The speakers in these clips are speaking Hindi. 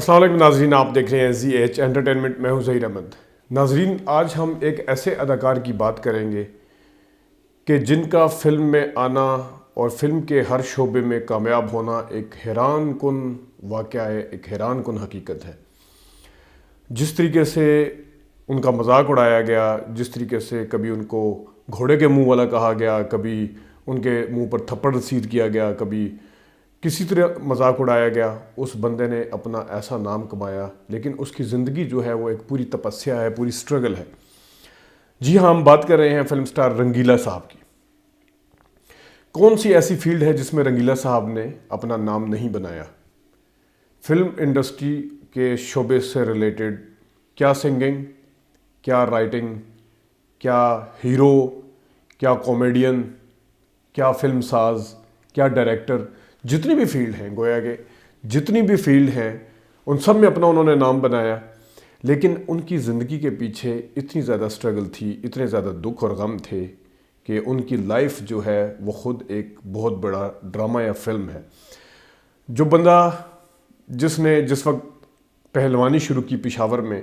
अस्सलाम वालेकुम नाजरीन, आप देख रहे हैं ZH एंटरटेनमेंट। मैं हूं ज़हीर अहमद। नाजरीन, आज हम एक ऐसे अदाकार की बात करेंगे कि जिनका फिल्म में आना और फिल्म के हर शोबे में कामयाब होना एक हैरान कुन वाक़या है, एक हैरान कुन हकीकत है। जिस तरीके से उनका मजाक उड़ाया गया, जिस तरीके से कभी उनको घोड़े के मुंह वाला कहा गया, कभी उनके मुंह पर थप्पड़ रसीद किया गया, कभी किसी तरह मजाक उड़ाया गया, उस बंदे ने अपना ऐसा नाम कमाया। लेकिन उसकी ज़िंदगी जो है वो एक पूरी तपस्या है, पूरी स्ट्रगल है। जी हाँ, हम बात कर रहे हैं फिल्म स्टार रंगीला साहब की। कौन सी ऐसी फील्ड है जिसमें रंगीला साहब ने अपना नाम नहीं बनाया? फिल्म इंडस्ट्री के शोबे से रिलेटेड, क्या सिंगिंग, क्या राइटिंग, क्या हीरो, क्या कॉमेडियन, क्या फिल्म साज, क्या डायरेक्टर, जितनी भी फील्ड हैं, गोया के जितनी भी फील्ड हैं, उन सब में अपना उन्होंने नाम बनाया। लेकिन उनकी ज़िंदगी के पीछे इतनी ज़्यादा स्ट्रगल थी, इतने ज़्यादा दुख और गम थे कि उनकी लाइफ जो है वो ख़ुद एक बहुत बड़ा ड्रामा या फिल्म है। जो बंदा जिसने जिस वक्त पहलवानी शुरू की पेशावर में,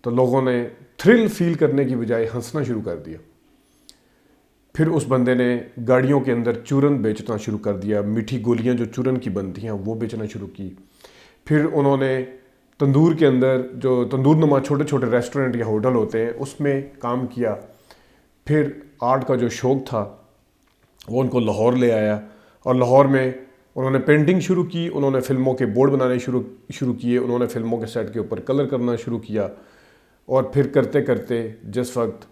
तो लोगों ने थ्रिल फील करने की बजाय हंसना शुरू कर दिया। फिर उस बंदे ने गाड़ियों के अंदर चूरन बेचना शुरू कर दिया, मीठी गोलियां जो चूरन की बनती हैं वो बेचना शुरू की। फिर उन्होंने तंदूर के अंदर, जो तंदूर नुमा छोटे छोटे रेस्टोरेंट या होटल होते हैं, उसमें काम किया। फिर आर्ट का जो शौक़ था वो उनको लाहौर ले आया, और लाहौर में उन्होंने पेंटिंग शुरू की, उन्होंने फ़िल्मों के बोर्ड बनाने शुरू किए, उन्होंने फ़िल्मों के सेट के ऊपर कलर करना शुरू किया। और फिर करते करते जिस वक्त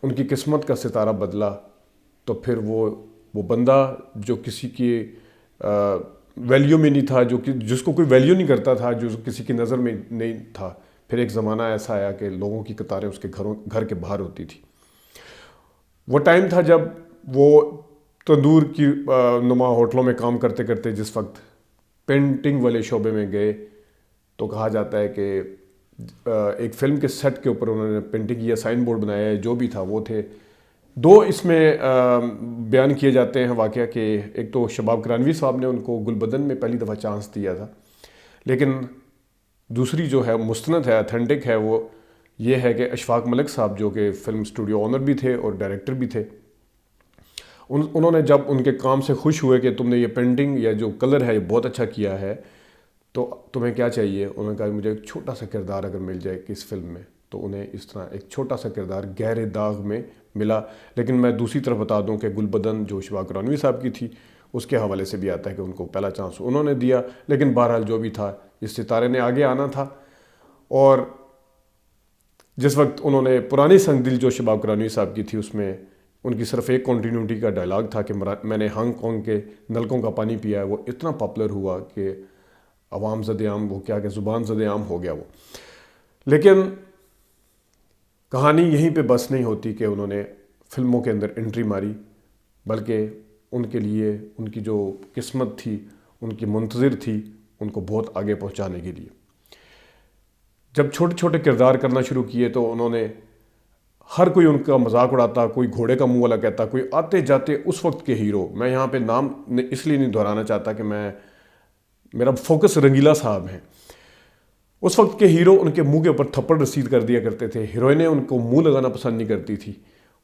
उनकी किस्मत का सितारा बदला, तो फिर वो बंदा जो किसी की वैल्यू में नहीं था, जिसको कोई वैल्यू नहीं करता था, जो किसी की नज़र में नहीं था, फिर एक ज़माना ऐसा आया कि लोगों की कतारें उसके घर के बाहर होती थी। वो टाइम था जब वो तंदूर की नुमा होटलों में काम करते करते जिस वक्त पेंटिंग वाले शोबे में गए, तो कहा जाता है कि एक फ़िल्म के सेट के ऊपर उन्होंने पेंटिंग या साइन बोर्ड बनाया है, जो भी था वो थे। दो इसमें बयान किए जाते हैं वाक़या के। एक तो शबाब करानवी साहब ने उनको गुलबदन में पहली दफ़ा चांस दिया था, लेकिन दूसरी जो है मुस्तनद है, अथेंटिक है, वो ये है कि अशफाक मलिक साहब, जो कि फ़िल्म स्टूडियो ओनर भी थे और डायरेक्टर भी थे, उन्होंने जब उनके काम से खुश हुए कि तुमने ये पेंटिंग या जो कलर है ये बहुत अच्छा किया है, तो तुम्हें क्या चाहिए? उन्होंने कहा मुझे एक छोटा सा किरदार अगर मिल जाए कि इस फिल्म में, तो उन्हें इस तरह एक छोटा सा किरदार गहरे दाग में मिला। लेकिन मैं दूसरी तरफ बता दूं कि गुलबदन जो शबाब करानवी साहब की थी, उसके हवाले से भी आता है कि उनको पहला चांस उन्होंने दिया। लेकिन बहरहाल जो भी था, इस सितारे ने आगे आना था। और जिस वक्त उन्होंने पुरानी संग दिल जो शबाब करानवी साहब की थी, उसमें उनकी सिर्फ एक कॉन्टीन्यूटी का डायलॉग था कि मैंने हांगकॉन्ग के नलकों का पानी पिया है, वो इतना पॉपुलर हुआ कि अवाम ज़द-ए-आम, वो क्या कि ज़ुबान ज़द-ए-आम हो गया वो। लेकिन कहानी यहीं पे बस नहीं होती कि उन्होंने फ़िल्मों के अंदर एंट्री मारी, बल्कि उनके लिए उनकी जो किस्मत थी, उनकी मुंतज़िर थी उनको बहुत आगे पहुंचाने के लिए। जब छोटे छोटे किरदार करना शुरू किए, तो उन्होंने हर कोई उनका मजाक उड़ाता, कोई घोड़े का मुंह वाला कहता, कोई आते जाते उस वक्त के हीरो, मैं यहाँ पे नाम इसलिए नहीं दोहराना चाहता कि मेरा फोकस रंगीला साहब हैं। उस वक्त के हीरो उनके मुंह के ऊपर थप्पड़ रसीद कर दिया करते थे। हीरोइनें उनको मुंह लगाना पसंद नहीं करती थी,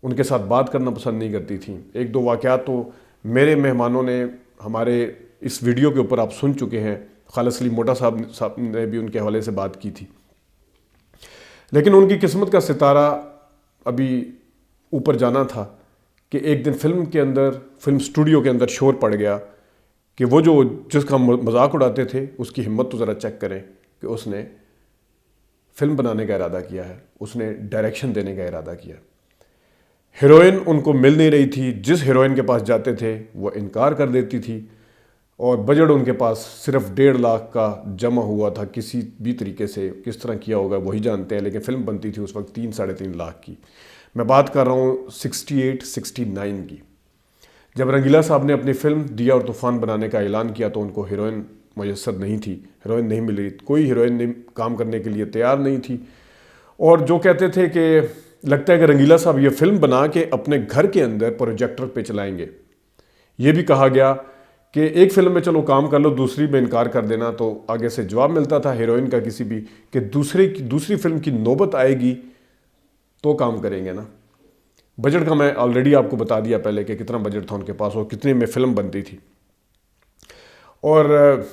उनके साथ बात करना पसंद नहीं करती थी। एक दो वाक़यात तो मेरे मेहमानों ने हमारे इस वीडियो के ऊपर आप सुन चुके हैं। खालिद सलीम मोटा साहब ने भी उनके हवाले से बात की थी। लेकिन उनकी किस्मत का सितारा अभी ऊपर जाना था कि एक दिन फिल्म के अंदर, फिल्म स्टूडियो के अंदर शोर पड़ गया कि वो जो जिसका मजाक उड़ाते थे, उसकी हिम्मत तो ज़रा चेक करें कि उसने फिल्म बनाने का इरादा किया है, उसने डायरेक्शन देने का इरादा किया। हीरोइन उनको मिल नहीं रही थी, जिस हीरोइन के पास जाते थे वो इनकार कर देती थी, और बजट उनके पास सिर्फ 1.5 लाख का जमा हुआ था। किसी भी तरीके से किस तरह किया होगा वही जानते हैं, लेकिन फ़िल्म बनती थी उस वक्त 3-3.5 लाख की। मैं बात कर रहा हूँ 68-69 की। जब रंगीला साहब ने अपनी फिल्म दिया और तूफ़ान बनाने का ऐलान किया, तो उनको हीरोइन मुयस्सर नहीं थी, हीरोइन नहीं मिल रही, कोई हीरोइन नहीं काम करने के लिए तैयार नहीं थी। और जो कहते थे कि लगता है कि रंगीला साहब ये फिल्म बना के अपने घर के अंदर प्रोजेक्टर पे चलाएंगे। ये भी कहा गया कि एक फिल्म में चलो काम कर लो, दूसरी में इनकार कर देना, तो आगे से जवाब मिलता था हीरोइन का किसी भी कि दूसरी फिल्म की नौबत आएगी तो काम करेंगे ना। बजट का मैं ऑलरेडी आपको बता दिया पहले कि कितना बजट था उनके पास और कितने में फिल्म बनती थी। और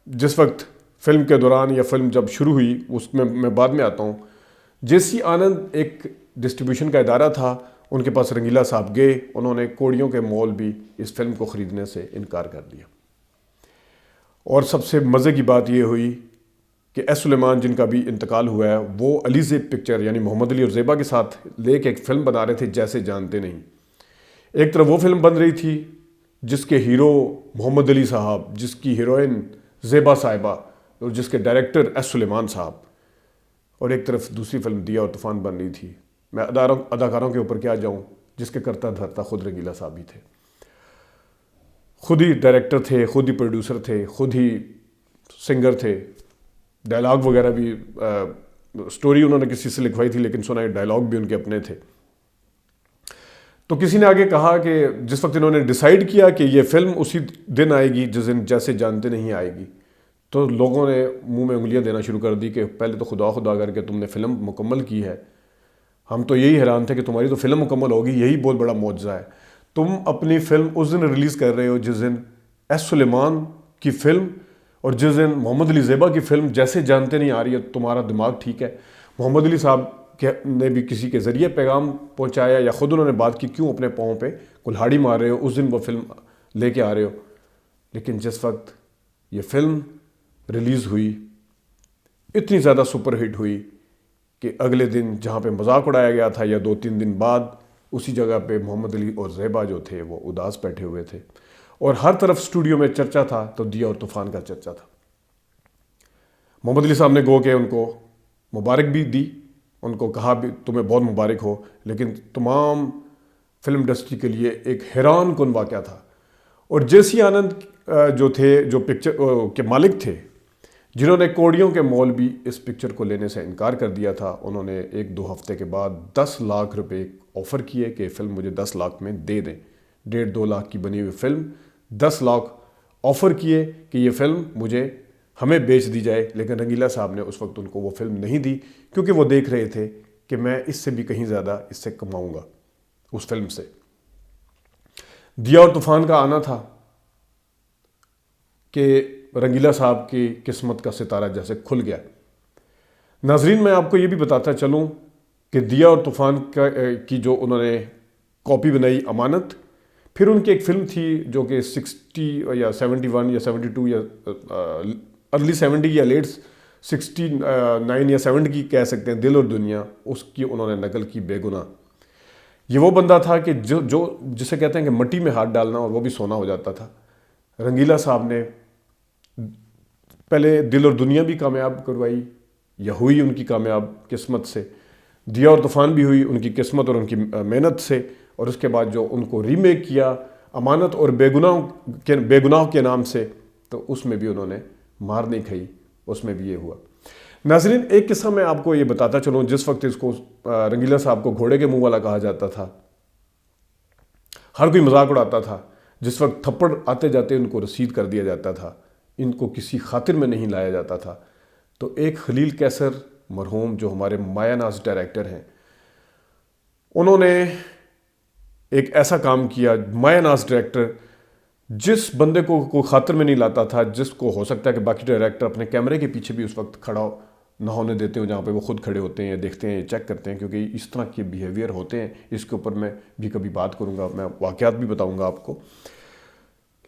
जिस वक्त फिल्म के दौरान या फिल्म जब शुरू हुई उसमें मैं बाद में आता हूँ, जेसी आनंद एक डिस्ट्रीब्यूशन का इदारा था, उनके पास रंगीला साहब गए, उन्होंने कोड़ियों के मोल भी इस फिल्म को ख़रीदने से इनकार कर दिया। और सबसे मज़े की बात यह हुई कि एस सुलेमान जिनका भी इंतकाल हुआ है, वो अली ज़ेब पिक्चर यानी मोहम्मद अली और ज़ेबा के साथ लेके एक फ़िल्म बना रहे थे जैसे जानते नहीं। एक तरफ वो फिल्म बन रही थी जिसके हीरो मोहम्मद अली साहब, जिसकी हीरोइन ज़ेबा साहिबा और जिसके डायरेक्टर एस सुलेमान साहब, और एक तरफ दूसरी फिल्म दिया और तूफ़ान बन रही थी। मैं अदाकारों के ऊपर क्या जाऊं, जिसके करता धरता खुद रंगीला साहब ही थे, खुद ही डायरेक्टर थे, खुद ही प्रोड्यूसर थे, खुद ही सिंगर थे। डायलॉग वगैरह भी स्टोरी उन्होंने किसी से लिखवाई थी लेकिन सुनाए डायलॉग भी उनके अपने थे। तो किसी ने आगे कहा कि जिस वक्त इन्होंने डिसाइड किया कि ये फिल्म उसी दिन आएगी जिस दिन जैसे जानते नहीं आएगी, तो लोगों ने मुंह में उंगलियां देना शुरू कर दी कि पहले तो खुदा खुदा करके तुमने फ़िल्म मुकम्मल की है, हम तो यही हैरान थे कि तुम्हारी तो फिल्म मुकम्मल होगी, यही बहुत बड़ा मौजज़ा है। तुम अपनी फ़िल्म उस दिन रिलीज़ कर रहे हो जिस दिन एस सुलेमान की फ़िल्म और जिस दिन मोहम्मद अली ज़ेबा की फ़िल्म जैसे जानते नहीं आ रही है। तुम्हारा दिमाग ठीक है? मोहम्मद अली साहब ने भी किसी के ज़रिए पैगाम पहुँचाया या ख़ुद उन्होंने बात की, क्यों अपने पाँव पे कुल्हाड़ी मार रहे हो, उस दिन वो फिल्म लेके आ रहे हो। लेकिन जिस वक्त ये फ़िल्म रिलीज़ हुई, इतनी ज़्यादा सुपरहिट हुई कि अगले दिन जहाँ पे मजाक उड़ाया गया था या 2-3 दिन बाद उसी जगह पे मोहम्मद अली और ज़ेबा जो थे वो उदास बैठे हुए थे और हर तरफ स्टूडियो में चर्चा था, तो दिया और तूफ़ान का चर्चा था। मोहम्मद अली साहब ने गो के उनको मुबारक भी दी, उनको कहा भी तुम्हें बहुत मुबारक हो, लेकिन तमाम फिल्म इंडस्ट्री के लिए एक हैरान कुन वाक़या था। और जेसी आनंद जो थे, जो पिक्चर के मालिक थे, जिन्होंने कोड़ियों के मोल भी इस पिक्चर को लेने से इनकार कर दिया था, उन्होंने 1-2 हफ्ते के बाद 10 लाख रुपए ऑफ़र किए कि फ़िल्म मुझे 10 लाख में दे दें। 1.5-2 लाख की बनी हुई फ़िल्म 10 लाख ऑफ़र किए कि ये फ़िल्म हमें बेच दी जाए। लेकिन रंगीला साहब ने उस वक्त उनको वो फिल्म नहीं दी, क्योंकि वो देख रहे थे कि मैं इससे भी कहीं ज़्यादा इससे कमाऊँगा उस फिल्म से। दिया और तूफ़ान का आना था कि रंगीला साहब की किस्मत का सितारा जैसे खुल गया। नाजरीन, मैं आपको ये भी बताता चलूँ कि दिया और तूफ़ान की जो उन्होंने कॉपी बनाई अमानत, फिर उनकी एक फ़िल्म थी जो कि 60 या 71 या 72 या अर्ली 70 या लेट 69 या 70 की कह सकते हैं, दिल और दुनिया, उसकी उन्होंने नकल की बेगुनाह। ये वो बंदा था कि जो जिसे कहते हैं कि मट्टी में हाथ डालना और वो भी सोना हो जाता था। रंगीला साहब ने पहले दिल और दुनिया भी कामयाब करवाई, या हुई उनकी कामयाब किस्मत से। दिया और तूफ़ान भी हुई उनकी किस्मत और उनकी मेहनत से। और उसके बाद जो उनको रीमेक किया अमानत और बेगुनाह के नाम से, तो उसमें भी उन्होंने मार नहीं खाई, उसमें भी ये हुआ। नाज़रीन, एक किस्सा मैं आपको ये बताता चलूँ। जिस वक्त इसको रंगीला साहब को घोड़े के मुंह वाला कहा जाता था, हर कोई मजाक उड़ाता था, जिस वक्त थप्पड़ आते जाते उनको रसीद कर दिया जाता था, इनको किसी खातिर में नहीं लाया जाता था, तो एक खलील कैसर मरहूम जो हमारे मायानाज डायरेक्टर हैं, उन्होंने एक ऐसा काम किया। मायानाज डायरेक्टर जिस बंदे को खातिर में नहीं लाता था, जिसको हो सकता है कि बाकी डायरेक्टर अपने कैमरे के पीछे भी उस वक्त खड़ा ना होने देते हो, जहाँ पे वो खुद खड़े होते हैं, देखते हैं, चेक करते हैं, क्योंकि इस तरह के बिहेवियर होते हैं। इसके ऊपर मैं भी कभी बात करूँगा, मैं वाक़यात भी बताऊँगा आपको।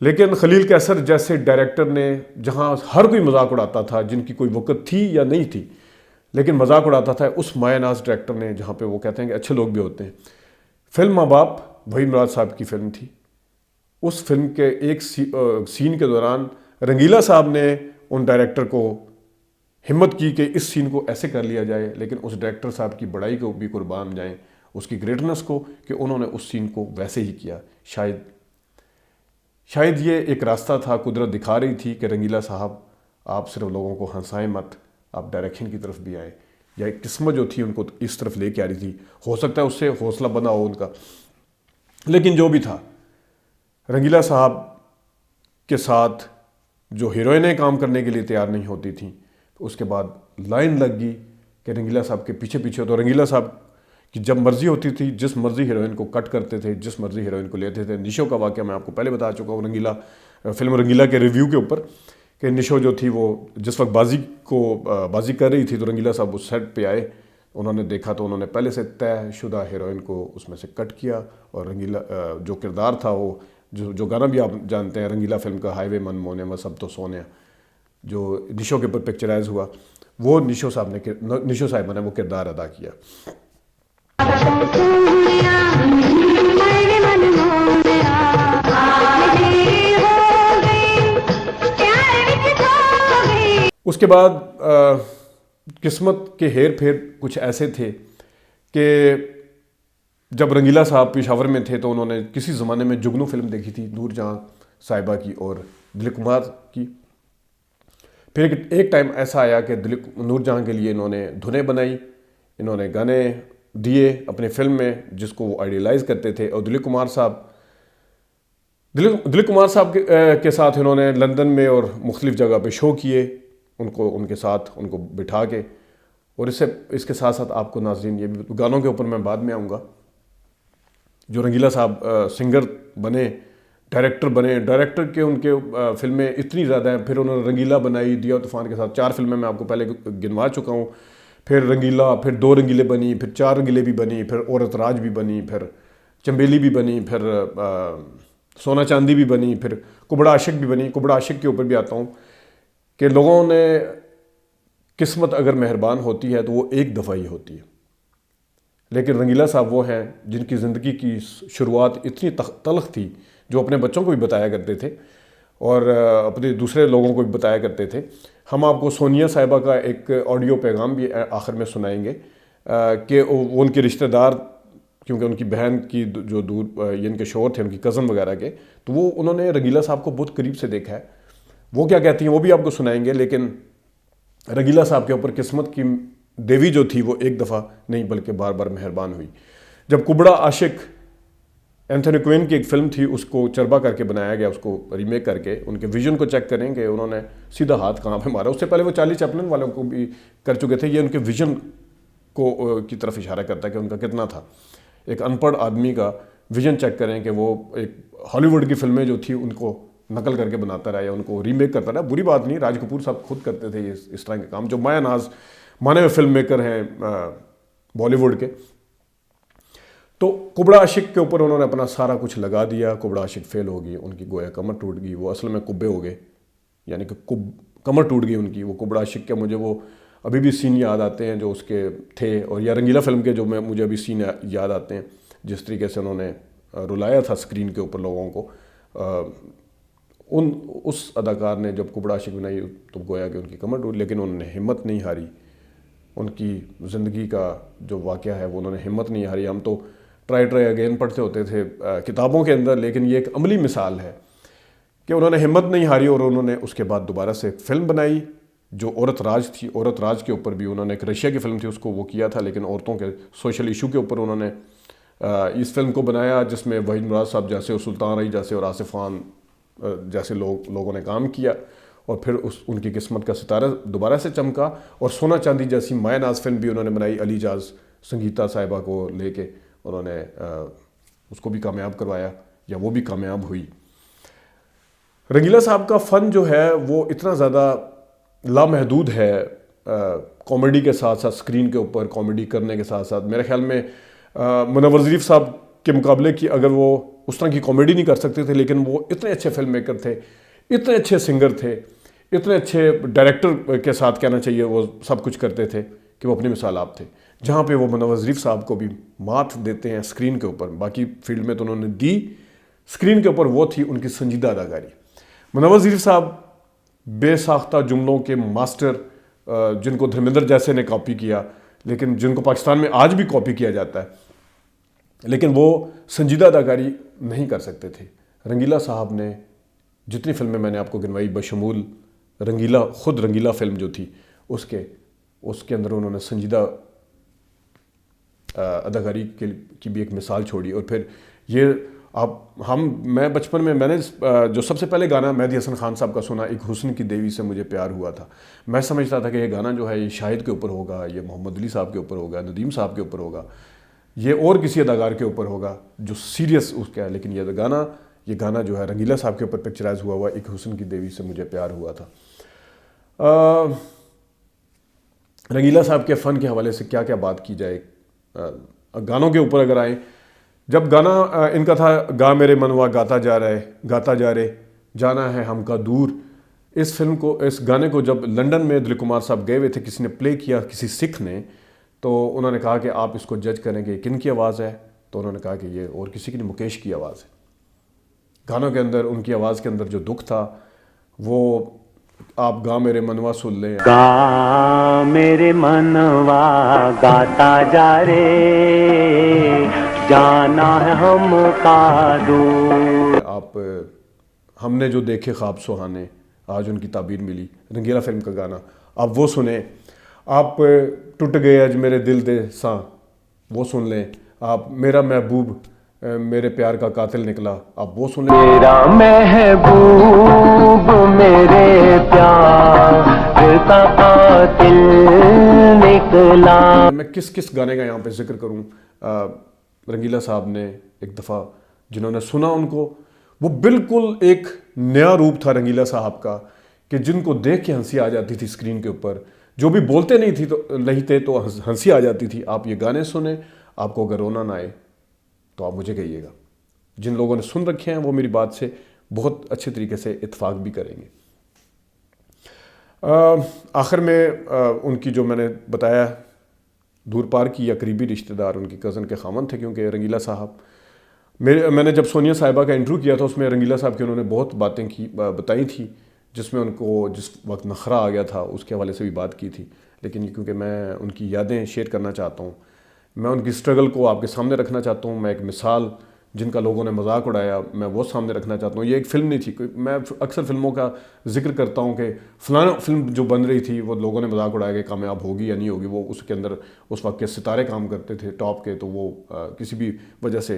लेकिन खलील कैसर जैसे डायरेक्टर ने, जहाँ हर कोई मजाक उड़ाता था, जिनकी कोई वक़्त थी या नहीं थी लेकिन मजाक उड़ाता था, उस मायानाज डायरेक्टर ने, जहाँ पे वो कहते हैं कि अच्छे लोग भी होते हैं। फिल्म माँ बाप वही मुराद साहब की फ़िल्म थी। उस फिल्म के एक सीन के दौरान रंगीला साहब ने उन डायरेक्टर को हिम्मत की कि इस सीन को ऐसे कर लिया जाए, लेकिन उस डायरेक्टर साहब की बड़ाई को भी कुर्बान जाएं, उसकी ग्रेटनेस को, कि उन्होंने उस सीन को वैसे ही किया। शायद ये एक रास्ता था, कुदरत दिखा रही थी कि रंगीला साहब, आप सिर्फ लोगों को हंसाएं मत, आप डायरेक्शन की तरफ भी आए। या एक किस्मत जो थी उनको इस तरफ लेके आ रही थी। हो सकता है उससे हौसला बना हो उनका, लेकिन जो भी था, रंगीला साहब के साथ जो हीरोइनें काम करने के लिए तैयार नहीं होती थी, उसके बाद लाइन लग गई कि रंगीला साहब के पीछे पीछे। तो रंगीला साहब की जब मर्जी होती थी, जिस मर्जी हीरोइन को कट करते थे, जिस मर्जी हीरोइन को लेते थे। निशो का वाक़या मैं आपको पहले बता चुका हूँ रंगीला फिल्म रंगीला के रिव्यू के ऊपर, कि निशो जो थी वो जिस वक्त बाजी कर रही थी तो रंगीला साहब उस सेट पे आए, उन्होंने देखा तो उन्होंने पहले से तयशुदा हीरोइन को उसमें से कट किया। और रंगीला जो किरदार था वो जो गाना भी आप जानते हैं रंगीला फिल्म का, हाईवे मन मोने में सब तो सोने, जो निशो के ऊपर पिक्चराइज हुआ, वो निशो साहिबा ने वो किरदार अदा किया। उसके बाद किस्मत के हेर फेर कुछ ऐसे थे कि जब रंगीला साहब पेशावर में थे तो उन्होंने किसी ज़माने में जुगनू फिल्म देखी थी नूरजहां साहिबा की और दिलीप कुमार की। फिर एक टाइम ऐसा आया कि नूरजहां के लिए इन्होंने धुनें बनाई, इन्होंने गाने दिए अपने फिल्म में जिसको वो आइडियलाइज करते थे। और दिलीप कुमार साहब के साथ इन्होंने लंदन में और मुख्तलिफ जगह पे शो किए, उनके साथ उनको बिठा के। और इसके साथ साथ आपको नाज़रीन ये भी गानों के ऊपर मैं बाद में आऊँगा, जो रंगीला साहब सिंगर बने, डायरेक्टर के उनके फिल्में इतनी ज़्यादा हैं। फिर उन्होंने रंगीला बनाई, दिया तूफ़ान के साथ 4 फिल्में मैं आपको पहले गिनवा चुका हूँ। फिर रंगीला, फिर 2 रंगीले बनी, फिर 4 रंगीले भी बनी, फिर औरत राज भी बनी, फिर चंबेली भी बनी, फिर सोना चांदी भी बनी, फिर कुबड़ा आशिक भी बनी। कुबड़ा आशिक के ऊपर भी आता हूँ कि लोगों ने किस्मत अगर मेहरबान होती है तो वो एक दफ़ा ही होती है, लेकिन रंगीला साहब वो हैं जिनकी ज़िंदगी की शुरुआत इतनी तलख थी, जो अपने बच्चों को भी बताया करते थे और अपने दूसरे लोगों को भी बताया करते थे। हम आपको सोनिया साहिबा का एक ऑडियो पैगाम भी आखिर में सुनाएंगे कि वो उनके रिश्तेदार, क्योंकि उनकी बहन की जो दूर इनके शोहर थे, उनकी कज़न वगैरह के, तो वो उन्होंने रंगीला साहब को बहुत करीब से देखा है। वो क्या कहती हैं वो भी आपको सुनाएंगे। लेकिन रंगीला साहब के ऊपर किस्मत की देवी जो थी वो एक दफ़ा नहीं बल्कि बार बार मेहरबान हुई। जब कुबड़ा आशिक एंथोनी क्विन की एक फिल्म थी, उसको चरबा करके बनाया गया, उसको रीमेक करके, उनके विजन को चेक करेंगे, उन्होंने सीधा हाथ कहाँ पे मारा। उससे पहले वो चार्ली चैपलिन वालों को भी कर चुके थे। ये उनके विजन की तरफ इशारा करता है कि उनका कितना था। एक अनपढ़ आदमी का विजन चेक करें कि वो एक हॉलीवुड की फिल्में जो थी उनको नकल करके बनाता रहा या उनको रीमेक करता रहा। बुरी बात नहीं, राज कपूर साहब खुद करते थे इस तरह के काम, जो माया नाज माने हुए फिल्म मेकर हैं बॉलीवुड के। तो कुबड़ा आशिक के ऊपर उन्होंने अपना सारा कुछ लगा दिया। कुबड़ा आशिक फेल हो गई, उनकी गोया कमर टूट गई, वो असल में कुब्बे हो गए, यानी कि कमर टूट गई उनकी। वो कुबड़ा आशिक के मुझे वो अभी भी सीन याद आते हैं जो उसके थे, और या रंगीला फिल्म के जो मुझे अभी सीन याद आते हैं, जिस तरीके से उन्होंने रुलाया था स्क्रीन के ऊपर लोगों को। उस अदाकार ने जब कुबड़ा आशिक बनाई तो गोया कि उनकी कमर टूट, लेकिन उन्होंने हिम्मत नहीं हारी। उनकी ज़िंदगी का जो वाक़या है वो उन्होंने हिम्मत नहीं हारी। हम तो ट्राई अगेन पढ़ते होते थे किताबों के अंदर, लेकिन ये एक अमली मिसाल है कि उन्होंने हिम्मत नहीं हारी और उन्होंने उसके बाद दोबारा से एक फ़िल्म बनाई जो औरत राज थी। औरत राज के ऊपर भी उन्होंने एक रशिया की फ़िल्म थी उसको वो किया था, लेकिन औरतों के सोशल इशू के ऊपर उन्होंने इस फिल्म को बनाया, जिसमें वहीद मुराद साहब जैसे और सुल्तान रई जैसे और आसिफ खान जैसे लोगों ने काम किया। और फिर उनकी किस्मत का सितारा दोबारा से चमका। और सोना चांदी जैसी माया नाज फिल्म भी उन्होंने बनाई, अली जाज संगीता साहिबा को लेके उन्होंने उसको भी कामयाब करवाया, या वो भी कामयाब हुई। रंगीला साहब का फ़न जो है वो इतना ज़्यादा लामहदूद है, कॉमेडी के साथ साथ स्क्रीन के ऊपर कॉमेडी करने के साथ साथ मेरे ख्याल में मुनव्वर ज़रीफ़ साहब के मुकाबले की अगर वो उस तरह की कॉमेडी नहीं कर सकते थे, लेकिन वो इतने अच्छे फिल्म मेकर थे, इतने अच्छे सिंगर थे, इतने अच्छे डायरेक्टर के साथ कहना चाहिए वो सब कुछ करते थे कि वो अपनी मिसाल आप थे। जहाँ पे वो मुनव्वर ज़रीफ़ साहब को भी मात देते हैं स्क्रीन के ऊपर, बाकी फील्ड में तो उन्होंने दी, स्क्रीन के ऊपर वो थी उनकी संजीदा अदाकारी। मुनव्वर ज़रीफ़ साहब बेसाख्ता जुमलों के मास्टर, जिनको धर्मेंद्र जैसे ने कॉपी किया, लेकिन जिनको पाकिस्तान में आज भी कॉपी किया जाता है, लेकिन वो संजीदा अदाकारी नहीं कर सकते थे। रंगीला साहब ने जितनी फिल्में मैंने आपको गिनवाई, बशमूल रंगीला, ख़ुद रंगीला फिल्म जो थी उसके अंदर उन्होंने संजीदा अदाकारी की भी एक मिसाल छोड़ी। और फिर ये मैं बचपन में मैंने जो सबसे पहले गाना मेहदी हसन खान साहब का सुना, एक हुस्न की देवी से मुझे प्यार हुआ था। मैं समझता था कि ये गाना जो है ये शाहिद के ऊपर होगा, ये मोहम्मद अली साहब के ऊपर होगा, नदीम साहब के ऊपर होगा, ये और किसी अदाकार के ऊपर होगा जो सीरियस उसका है। लेकिन ये गाना जो है रंगीला साहब के ऊपर पिक्चराइज हुआ एक हुस्न की देवी से मुझे प्यार हुआ था। रंगीला साहब के फ़न के हवाले से क्या क्या बात की जाए। गानों के ऊपर अगर आए, जब गाना इनका था गा मेरे मनवा गाता जा रे जाना है हमका दूर, इस गाने को जब लंदन में दिलीप कुमार साहब गए हुए थे, किसी ने प्ले किया, किसी सिख ने, तो उन्होंने कहा कि आप इसको जज करेंगे किन की आवाज़ है, तो उन्होंने कहा कि ये और किसी की नहीं, मुकेश की आवाज़ है। गानों के अंदर उनकी आवाज़ के अंदर जो दुख था वो आप गा मेरे मनवा सुन लें। गा मेरे मनवा गाता जा रे जाना है हमका दूर। आप हमने जो देखे ख्वाब सुहाने, आज उनकी ताबीर मिली, रंगीला फिल्म का गाना, आप वो सुने। आप टूट गए आज मेरे दिल दे सा, वो सुन लें। आप मेरा महबूब मेरे प्यार का कातिल निकला, आप वो सुन लें। मेरा महबूब मेरे प्यार का कातिल निकला। मैं किस किस गाने का यहाँ पे जिक्र करूँ। रंगीला साहब ने एक दफ़ा जिन्होंने सुना उनको, वो बिल्कुल एक नया रूप था रंगीला साहब का, कि जिनको देख के हंसी आ जाती थी स्क्रीन के ऊपर, जो भी बोलते नहीं थे तो हंसी आ जाती थी। आप ये गाने सुने, आपको अगर रोना ना आए तो आप मुझे कहिएगा। जिन लोगों ने सुन रखे हैं वो मेरी बात से बहुत अच्छे तरीके से इत्फाक भी करेंगे। आखिर में उनकी जो मैंने बताया दूर पार की या करीबी रिश्तेदार उनकी कज़न के खामन थे, क्योंकि रंगीला साहब मैंने जब सोनिया साहिबा का इंटरव्यू किया था उसमें रंगीला साहब की उन्होंने बहुत बातें बताई थी, जिसमें उनको जिस वक्त नखरा आ गया था उसके हवाले से भी बात की थी। लेकिन क्योंकि मैं उनकी यादें शेयर करना चाहता हूँ, मैं उनकी स्ट्रगल को आपके सामने रखना चाहता हूँ, मैं एक मिसाल जिनका लोगों ने मजाक उड़ाया मैं वो सामने रखना चाहता हूँ। ये एक फ़िल्म नहीं थी। मैं अक्सर फ़िल्मों का जिक्र करता हूँ कि फ़लाना फ़िल्म जो बन रही थी वो लोगों ने मजाक उड़ाया कि कामयाब होगी या नहीं होगी। वो उसके अंदर उस वक्त के सितारे काम करते थे टॉप के, तो वो किसी भी वजह से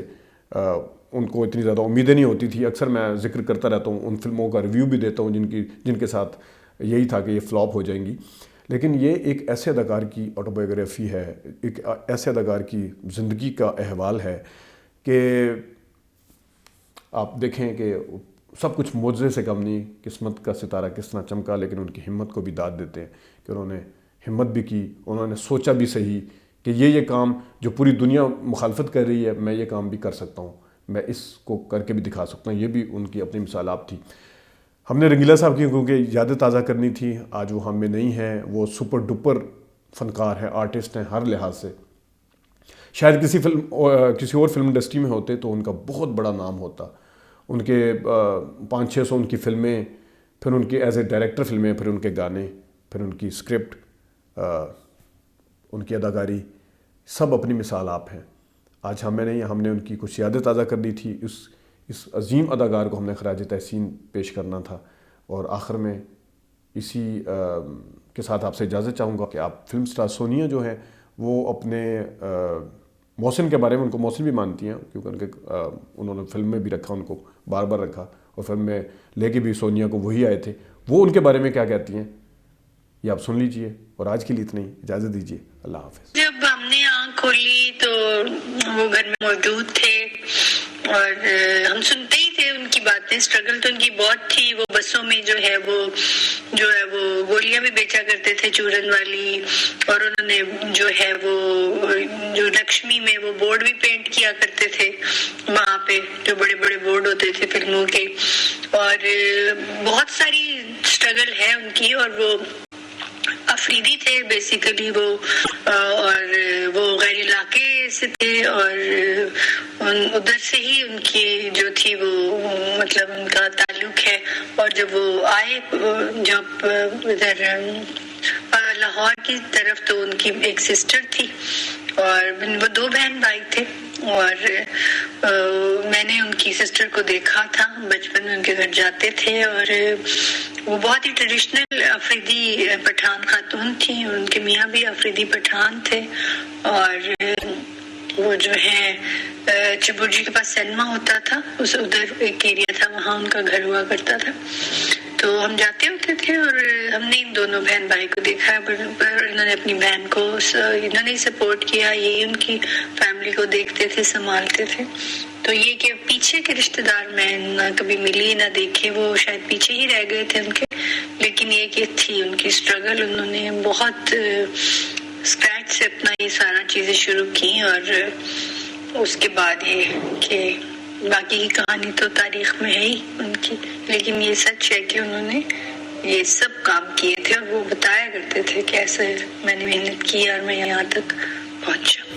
उनको इतनी ज़्यादा उम्मीदें नहीं होती थी। अक्सर मैं जिक्र करता रहता हूँ, उन फिल्मों का रिव्यू भी देता हूँ जिनके साथ यही था कि ये फ्लॉप हो जाएंगी। लेकिन ये एक ऐसे अदाकार की ऑटोबायोग्राफी है, एक ऐसे अदाकार की ज़िंदगी का अहवाल है कि आप देखें कि सब कुछ मुआवजे से कम नहीं, किस्मत का सितारा किस तरह चमका, लेकिन उनकी हिम्मत को भी दाद देते हैं कि उन्होंने हिम्मत भी की, उन्होंने सोचा भी सही कि ये काम जो पूरी दुनिया मुखालफत कर रही है, मैं ये काम भी कर सकता हूँ, मैं इसको करके भी दिखा सकता हूँ। ये भी उनकी अपनी मिसाल आप थी। हमने रंगीला साहब की क्योंकि यादें ताज़ा करनी थी, आज वो हम में नहीं है। वो सुपर डुपर फ़नकार हैं, आर्टिस्ट हैं हर लिहाज से। शायद किसी और फिल्म इंडस्ट्री में होते तो उनका बहुत बड़ा नाम होता। उनके 500-600 उनकी फ़िल्में, फिर उनकी एज ए डायरेक्टर फ़िल्में, फिर उनके गाने, फिर उनकी स्क्रिप्ट, उनकी अदाकारी, सब अपनी मिसाल आप हैं। आज हमें नहीं, हमने उनकी कुछ यादें ताज़ा करनी थी। इस अजीम अदाकार को हमने खराज तहसीन पेश करना था। और आखिर में इसी के साथ आपसे इजाज़त चाहूँगा कि आप फिल्म स्टार सोनिया जो है वो अपने मोहसिन के बारे में, उनको मोहसिन भी मानती हैं क्योंकि उन्होंने फिल्म में भी रखा, उनको बार बार रखा और फिल्म में लेके भी सोनिया को वही आए थे। वो उनके बारे में क्या कहती हैं ये आप सुन लीजिए। और आज के लिए इतना ही, इजाज़त दीजिए, अल्लाह हाफ़िज़। जब हमने आँख खोली तो वो घर में मौजूद थे और हम सुनते ही थे उनकी बातें। स्ट्रगल तो उनकी बहुत थी। वो बसों में जो है वो गोलियां भी बेचा करते थे, चूरन वाली। और उन्होंने जो है वो जो लक्ष्मी में वो बोर्ड भी पेंट किया करते थे, वहाँ पे जो बड़े बड़े बोर्ड होते थे फिल्मों के। और बहुत सारी स्ट्रगल है उनकी। और वो अफरीदी थे बेसिकली वो, और वो गैर इलाके से थे और उधर से ही उनकी जो थी वो मतलब उनका ताल्लुक है। और जब वो आए जब इधर लाहौर की तरफ, तो उनकी एक सिस्टर थी और वो 2 बहन भाई थे। और मैंने उनकी सिस्टर को देखा था, बचपन में उनके घर जाते थे। और वो बहुत ही ट्रेडिशनल अफरीदी पठान खातून थी और उनके मियाँ भी अफरीदी पठान थे। और वो जो है चिबुर्जी के पास सिनेमा होता था, उस उधर एक एरिया था, वहाँ उनका घर हुआ करता था। तो हम जाते होते थे और हमने इन दोनों बहन भाई को देखा, पर इन्होंने अपनी बहन को इन्होंने सपोर्ट किया, ये उनकी फैमिली को देखते थे, संभालते थे। तो ये कि पीछे के रिश्तेदार मैं ना कभी मिली ना देखे, वो शायद पीछे ही रह गए थे उनके, लेकिन ये कि थी उनकी स्ट्रगल, उन्होंने बहुत स्क्रैच से अपना ये सारा चीजें शुरू की और उसके बाद ये कि बाकी की कहानी तो तारीख में है ही उनकी, लेकिन ये सच है कि उन्होंने ये सब काम किए थे और वो बताया करते थे कि ऐसे मैंने मेहनत की और मैं यहाँ तक पहुंचा।